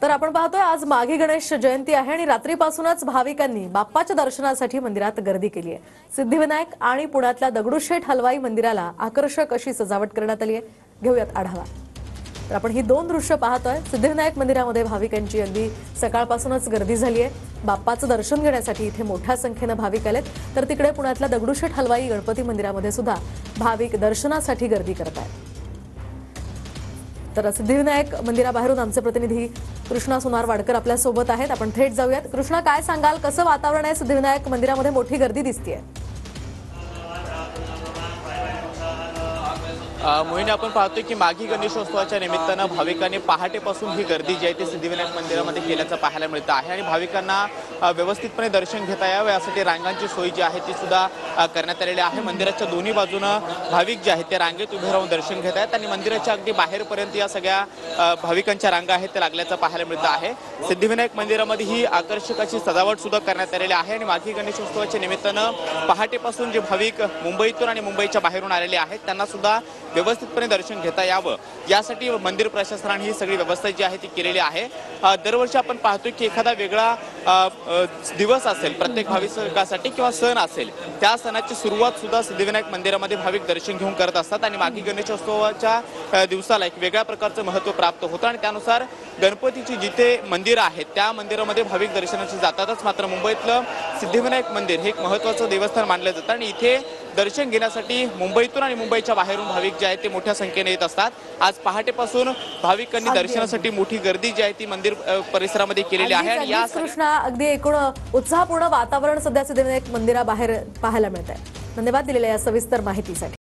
तर आपण पाहतोय आज माघी गणेश जयंती आहे आणि रात्रीपासूनच भाविकांनी बाप्पाच्या दर्शनासाठी मंदिरात गर्दी केली आहे। सिद्धिविनायक आणि पुण्यातल्या दगडूशेठ हलवाई मंदिराला आकर्षक अशी सजावट करण्यात आली आहे। घेऊयात आढावा। तर आपण ही दोन दृश्य पाहतोय। सिद्धिविनायक मंदिरामध्ये भाविकांची अगदी सकाळपासूनच गर्दी झाली आहे। बाप्पाचं दर्शन घेण्यासाठी इथे मोठ्या संख्येने भाविक आलेत, तर तिकडे पुण्यातल्या दगडूशेठ हलवाई गणपती मंदिरामध्ये सुद्धा भाविक दर्शनासाठी गर्दी करत आहेत। तर सिद्धिविनायक मंदिराबाहेरून आमचे प्रतिनिधी कृष्णा सोनार वाडकर आपल्या सोबत आहेत। आपण थेट जाऊयात। कृष्णा, काय सांगाल, कसं वातावरण आहे? सिद्धिविनायक मंदिरामध्ये मोठी गर्दी दिसतेय। मोहिनी, आपण पाहतोय की माघी गणेशोत्सवाच्या निमित्तानं भाविकांनी पहाटेपासून ही गर्दी जी आहे ती सिद्धिविनायक मंदिरामध्ये केल्याचं पाहायला मिळतं आहे आणि भाविकांना व्यवस्थितपणे दर्शन घेता यावं यासाठी रांगांची सोय जी आहे ती सुद्धा करण्यात आलेली आहे। मंदिराच्या दोन्ही बाजूनं भाविक जे आहेत ते रांगेत उभे राहून दर्शन घेत आहेत आणि मंदिराच्या अगदी बाहेरपर्यंत या सगळ्या भाविकांच्या रांगा आहेत त्या लागल्याचं पाहायला मिळतं आहे। सिद्धिविनायक मंदिरामध्ये ही आकर्षक अशी सजावट सुद्धा करण्यात आलेली आहे आणि माघी गणेशोत्सवाच्या निमित्तानं पहाटेपासून जे भाविक मुंबईतून आणि मुंबईच्या बाहेरून आलेले आहेत त्यांना सुद्धा व्यवस्थितपणे दर्शन घेता यावं यासाठी मंदिर प्रशासनाने ही सगळी व्यवस्था जी आहे ती केलेली आहे। दरवर्षी आपण पाहतोय की एखादा वेगळा दिवस असेल प्रत्येक भाविकासाठी किंवा सण असेल, त्या सणाची सुरुवात सुद्धा सिद्धिविनायक मंदिरामध्ये भाविक दर्शन घेऊन करत असतात आणि माघी गणेशोत्सवाच्या दिवसाला एक वेगळ्या प्रकारचं महत्त्व प्राप्त होतं आणि त्यानुसार गणपतीची जिथे मंदिरं आहेत त्या मंदिरामध्ये भाविक दर्शनासाठी जातातच। मात्र मुंबईतलं सिद्धिविनायक मंदिर हे एक महत्त्वाचं देवस्थान मानलं जातं आणि इथे दर्शन घेण्यासाठी मुंबईतून आणि मुंबईच्या बाहेरून भाविक जे आहेत ते मोठ्या संख्येने येत असतात। आज पहाटेपासून भाविकांनी दर्शनासाठी मोठी गर्दी जी आहे ती मंदिर परिसरामध्ये केलेली आहे आणि या कृष्णा, अगदी एकूण उत्साहपूर्ण वातावरण सध्या सिद्धिविनायक मंदिराबाहेर पाहायला मिळत आहे। धन्यवाद दिलेल्या या सविस्तर माहितीसाठी।